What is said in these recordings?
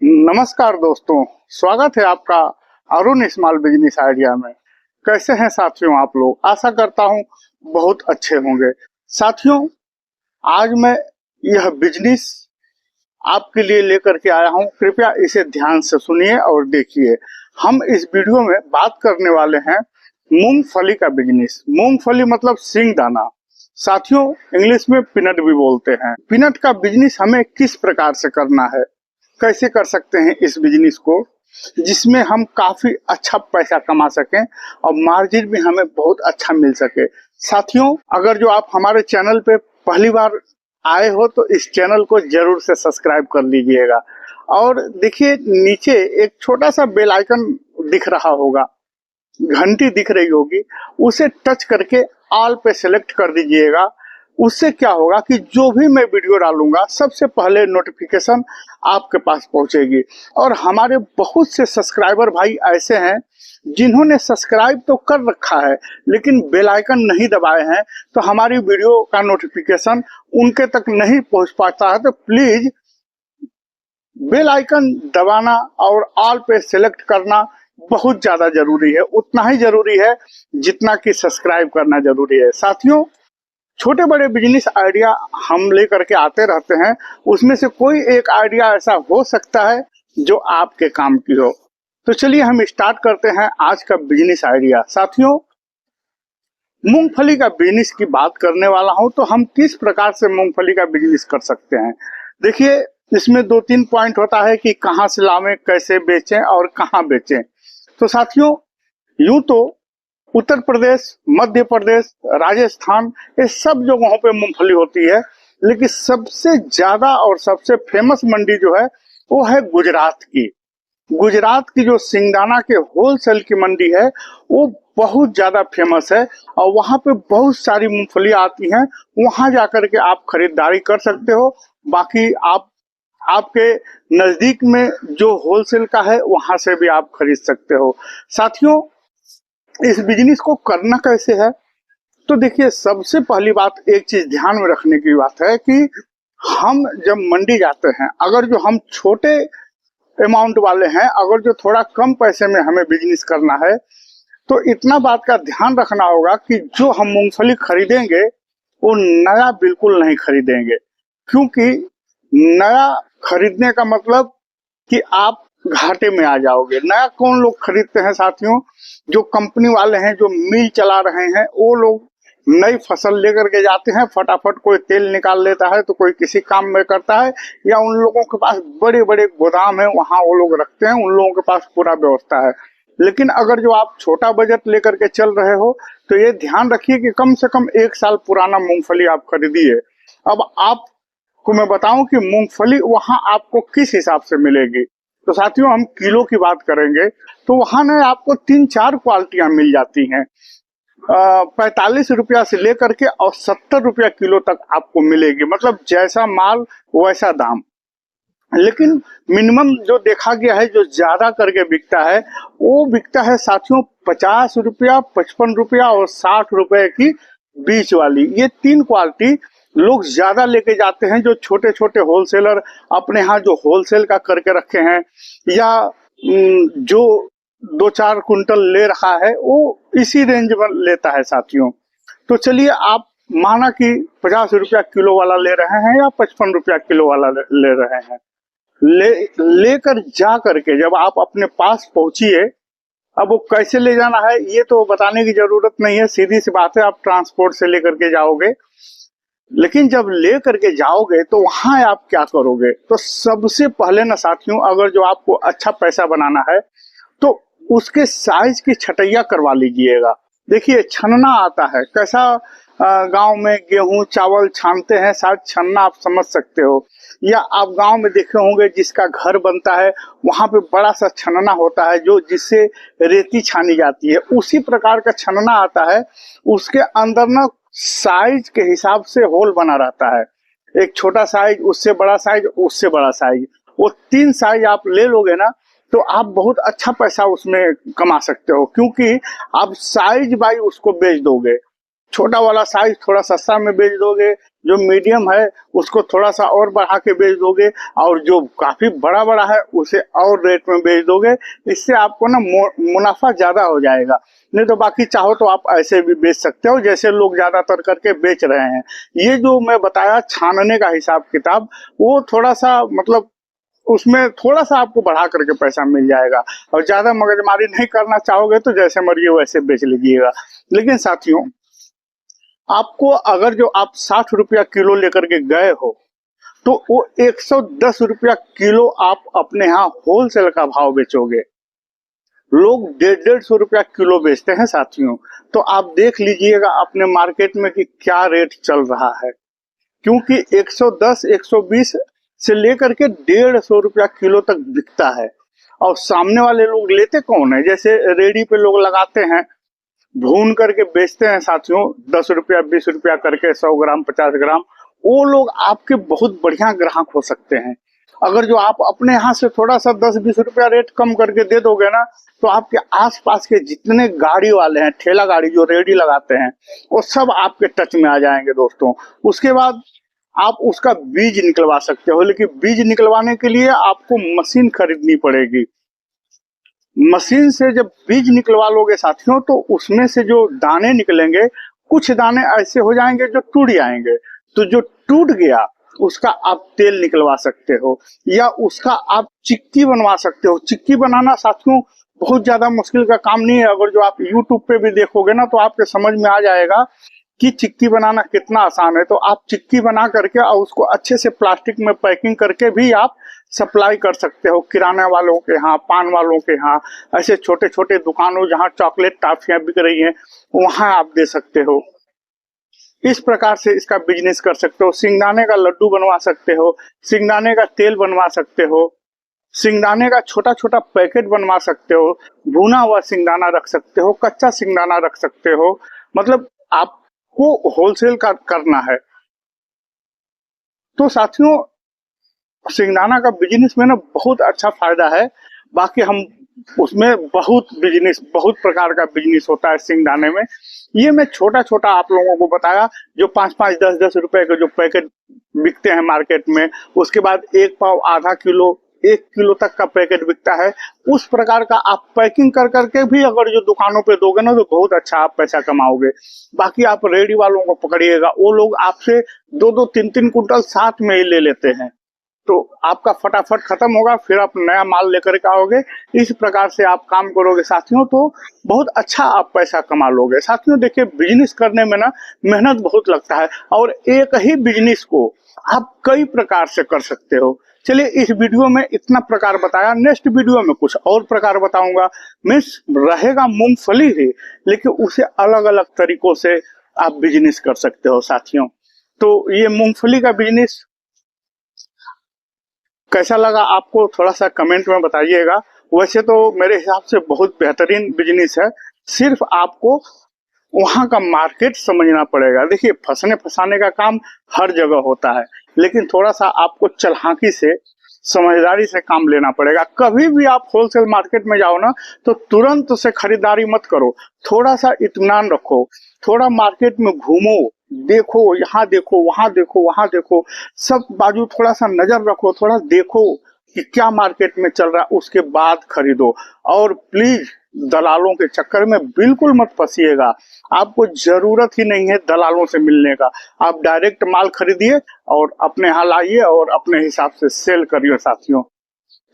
नमस्कार दोस्तों, स्वागत है आपका अरुण स्मॉल बिजनेस आइडिया में। कैसे हैं साथियों आप लोग? आशा करता हूं बहुत अच्छे होंगे। साथियों, आज मैं यह बिजनेस आपके लिए लेकर के आया हूं। कृपया इसे ध्यान से सुनिए और देखिए। हम इस वीडियो में बात करने वाले हैं मूंगफली का बिजनेस। मूंगफली मतलब सिंगदाना। साथियों, इंग्लिश में पीनट भी बोलते हैं। पीनट का बिजनेस हमें किस प्रकार से करना है, कैसे कर सकते हैं इस बिजनेस को, जिसमें हम काफी अच्छा पैसा कमा सकें और मार्जिन भी हमें बहुत अच्छा मिल सके। साथियों, अगर जो आप हमारे चैनल पे पहली बार आए हो तो इस चैनल को जरूर से सब्सक्राइब कर लीजिएगा। और देखिए, नीचे एक छोटा सा बेल आइकन दिख रहा होगा, घंटी दिख रही होगी, उसे टच करके ऑल पे सेलेक्ट कर दीजिएगा। उससे क्या होगा कि जो भी मैं वीडियो डालूंगा सबसे पहले नोटिफिकेशन आपके पास पहुंचेगी। और हमारे बहुत से सब्सक्राइबर भाई ऐसे हैं जिन्होंने सब्सक्राइब तो कर रखा है लेकिन बेल आइकन नहीं दबाए हैं, तो हमारी वीडियो का नोटिफिकेशन उनके तक नहीं पहुंच पाता है। तो प्लीज बेल आइकन दबाना और ऑल पे सेलेक्ट करना बहुत ज्यादा जरूरी है। उतना ही जरूरी है जितना कि सब्सक्राइब करना जरूरी है। साथियों, छोटे बड़े बिजनेस आइडिया हम लेकर के आते रहते हैं, उसमें से कोई एक आइडिया ऐसा हो सकता है जो आपके काम की हो। तो चलिए हम स्टार्ट करते हैं आज का बिजनेस आइडिया। साथियों, मूंगफली का बिजनेस की बात करने वाला हूं, तो हम किस प्रकार से मूंगफली का बिजनेस कर सकते हैं। देखिए, इसमें 2-3 पॉइंट होता है कि कहां से लावें, कैसे बेचें और कहां बेचें। तो साथियों, यूं तो उत्तर प्रदेश, मध्य प्रदेश, राजस्थान, ये सब जगहों पे मूंगफली होती है, लेकिन सबसे ज्यादा और सबसे फेमस मंडी जो है वो है गुजरात की। गुजरात की जो सिंगदाना के होलसेल की मंडी है वो बहुत ज्यादा फेमस है और वहां पे बहुत सारी मूंगफली आती हैं। वहां जाकर के आप खरीदारी कर सकते हो। बाकी आप आपके नजदीक में जो होलसेल का है वहां से भी आप खरीद सकते हो। साथियों, इस बिजनेस को करना कैसे है, तो देखिए, सबसे पहली बात एक चीज ध्यान में रखने की बात है कि हम जब मंडी जाते हैं, अगर जो हम छोटे अमाउंट वाले हैं, अगर जो थोड़ा कम पैसे में हमें बिजनेस करना है, तो इतना बात का ध्यान रखना होगा कि जो हम मूंगफली खरीदेंगे वो नया बिल्कुल नहीं खरीदेंगे। क्योंकि नया खरीदने का मतलब कि आप घाटे में आ जाओगे। नया कौन लोग खरीदते हैं साथियों? जो कंपनी वाले हैं, जो मिल चला रहे हैं, वो लोग नई फसल लेकर के जाते हैं। फटाफट कोई तेल निकाल लेता है तो कोई किसी काम में करता है, या उन लोगों के पास बड़े बड़े गोदाम है, वहां वो लोग रखते हैं, उन लोगों के पास पूरा व्यवस्था है। लेकिन अगर जो आप छोटा बजट लेकर के चल रहे हो तो ये ध्यान रखिए कि कम से कम 1 साल पुराना मूंगफली आप खरीदिए। अब आपको मैं बताऊं कि मूंगफली वहां आपको किस हिसाब से मिलेगी। तो साथियों, हम किलो की बात करेंगे तो वहां ना आपको 3-4 क्वालिटियां मिल जाती हैं। 45 रुपया से लेकर के और 70 रुपया किलो तक आपको मिलेगी। मतलब जैसा माल वैसा दाम। लेकिन मिनिमम जो देखा गया है, जो ज्यादा करके बिकता है, वो बिकता है साथियों 50 रुपया, 55 रुपया और 60 रुपए की बीच वाली। ये 3 क्वालिटी लोग ज्यादा लेके जाते हैं। जो छोटे छोटे होलसेलर अपने यहाँ जो होलसेल का करके रखे हैं, या जो 2-4 कुंटल ले रहा है, वो इसी रेंज में लेता है साथियों। तो चलिए, आप माना कि 50 रुपया किलो वाला ले रहे हैं या 55 रुपया किलो वाला ले रहे हैं, लेकर जा करके जब आप अपने पास पहुंचिए, अब वो कैसे ले जाना है ये तो बताने की जरूरत नहीं है, सीधी सी बात है, आप ट्रांसपोर्ट से लेकर के जाओगे। लेकिन जब ले करके जाओगे तो वहां आप क्या करोगे? तो सबसे पहले ना साथियों, अगर जो आपको अच्छा पैसा बनाना है तो उसके साइज की छटैया करवा लीजिएगा। देखिए, छनना आता है कैसा? गांव में गेहूं चावल छानते हैं, शायद छनना आप समझ सकते हो। या आप गांव में देखे होंगे जिसका घर बनता है वहां पे बड़ा सा छनना होता है, जो जिससे रेती छानी जाती है। उसी प्रकार का छनना आता है। उसके अंदर ना साइज के हिसाब से होल बना रहता है। एक छोटा साइज, उससे बड़ा साइज, उससे बड़ा साइज। वो 3 साइज आप ले लोगे ना तो आप बहुत अच्छा पैसा उसमें कमा सकते हो, क्योंकि आप साइज बाई उसको बेच दोगे। छोटा वाला साइज थोड़ा सस्ता में बेच दोगे, जो मीडियम है उसको थोड़ा सा और बढ़ा के बेच दोगे, और जो काफी बड़ा बड़ा है उसे और रेट में बेच दोगे। इससे आपको ना मुनाफा ज्यादा हो जाएगा। नहीं तो बाकी चाहो तो आप ऐसे भी बेच सकते हो, जैसे लोग ज्यादातर करके बेच रहे हैं। ये जो मैं बताया छानने का हिसाब किताब, वो थोड़ा सा मतलब उसमें थोड़ा सा आपको बढ़ा करके पैसा मिल जाएगा, और ज्यादा मगजमारी नहीं करना चाहोगे तो जैसे मर्जी वैसे बेच लीजिएगा। लेकिन साथियों, आपको अगर जो आप 60 रुपया किलो लेकर के गए हो, तो वो 110 रुपया किलो आप अपने यहाँ होलसेल का भाव बेचोगे। लोग 150-150 रुपया किलो बेचते हैं साथियों। तो आप देख लीजिएगा अपने मार्केट में कि क्या रेट चल रहा है, क्योंकि 110, 120 से लेकर के 150 रुपया किलो तक बिकता है। और सामने वाले लोग लेते कौन है? जैसे रेडी पे लोग लगाते हैं, भून करके बेचते हैं साथियों, 10 रुपया 20 रुपया करके 100 ग्राम 50 ग्राम। वो लोग आपके बहुत बढ़िया ग्राहक हो सकते हैं। अगर जो आप अपने यहाँ से थोड़ा सा 10-20 रुपया रेट कम करके दे दोगे ना, तो आपके आसपास के जितने गाड़ी वाले हैं, ठेला गाड़ी जो रेडी लगाते हैं, वो सब आपके टच में आ जाएंगे दोस्तों। उसके बाद आप उसका बीज निकलवा सकते हो, लेकिन बीज निकलवाने के लिए आपको मशीन खरीदनी पड़ेगी। मशीन से जब बीज निकलवा लोगे साथियों, तो उसमें से जो दाने निकलेंगे, कुछ दाने ऐसे हो जाएंगे जो टूट जाएंगे। तो जो टूट गया उसका आप तेल निकलवा सकते हो, या उसका आप चिक्की बनवा सकते हो। चिक्की बनाना साथियों बहुत ज्यादा मुश्किल का काम नहीं है। अगर जो आप YouTube पे भी देखोगे ना, तो आपके समझ में आ जाएगा कि चिक्की बनाना कितना आसान है। तो आप चिक्की बना करके और उसको अच्छे से प्लास्टिक में पैकिंग करके भी आप सप्लाई कर सकते हो किराना वालों के यहाँ, पान वालों के यहाँ, ऐसे छोटे छोटे दुकानों जहाँ चॉकलेट टॉफियां बिक रही हैं, वहां आप दे सकते हो। इस प्रकार से इसका बिजनेस कर सकते हो। सिंगदाने का लड्डू बनवा सकते हो, सिंगदाने का तेल बनवा सकते हो, सिंगदाने का छोटा छोटा पैकेट बनवा सकते हो, भुना हुआ सिंगदाना रख सकते हो, कच्चा सिंगदाना रख सकते हो। मतलब आपको होलसेल का करना है। तो साथियों, सिंगदाना का बिजनेस में ना बहुत अच्छा फायदा है। बाकी हम उसमें बहुत प्रकार का बिजनेस होता है सिंगदाने में। ये मैं छोटा छोटा आप लोगों को बताया, जो 5-5, 10-10 रुपए के जो पैकेट बिकते हैं मार्केट में। उसके बाद 1 पाव, आधा किलो, 1 किलो तक का पैकेट बिकता है। उस प्रकार का आप पैकिंग कर करके भी अगर जो दुकानों पे दोगे ना, तो बहुत अच्छा आप पैसा कमाओगे। बाकी आप रेडी वालों को पकड़िएगा, वो लोग आपसे 2-2, 3-3 कुंटल साथ में ही ले लेते हैं। तो आपका फटाफट खत्म होगा, फिर आप नया माल लेकर के आओगे। इस प्रकार से आप काम करोगे साथियों, तो बहुत अच्छा आप पैसा कमा लोगे। साथियों देखिए, बिजनेस करने में ना मेहनत बहुत लगता है, और एक ही बिजनेस को आप कई प्रकार से कर सकते हो। चलिए, इस वीडियो में इतना प्रकार बताया, नेक्स्ट वीडियो में कुछ और प्रकार बताऊंगा। मिस रहेगा मूंगफली ही, लेकिन उसे अलग अलग तरीकों से आप बिजनेस कर सकते हो साथियों। तो ये मूंगफली का बिजनेस कैसा लगा आपको, थोड़ा सा कमेंट में बताइएगा। वैसे तो मेरे हिसाब से बहुत बेहतरीन बिजनेस है, सिर्फ आपको वहां का मार्केट समझना पड़ेगा। देखिए, फंसने फंसाने का काम हर जगह होता है, लेकिन थोड़ा सा आपको चालाकी से, समझदारी से काम लेना पड़ेगा। कभी भी आप होलसेल मार्केट में जाओ ना, तो तुरंत से खरीदारी मत करो, थोड़ा सा इत्मीनान रखो, थोड़ा मार्केट में घूमो, देखो, यहाँ देखो, वहां देखो, वहां देखो, सब बाजू थोड़ा सा नजर रखो, थोड़ा देखो कि क्या मार्केट में चल रहा है, उसके बाद खरीदो। और प्लीज दलालों के चक्कर में बिल्कुल मत फंसिएगा। आपको जरूरत ही नहीं है दलालों से मिलने का। आप डायरेक्ट माल खरीदिए और अपने यहाँ लाइए और अपने हिसाब से सेल करिए साथियों।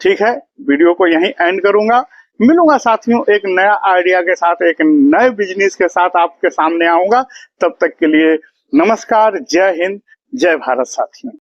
ठीक है, वीडियो को यहीं एंड करूंगा। मिलूंगा साथियों एक नया आइडिया के साथ, एक नए बिजनेस के साथ आपके सामने आऊंगा। तब तक के लिए नमस्कार, जय हिंद, जय भारत साथियों।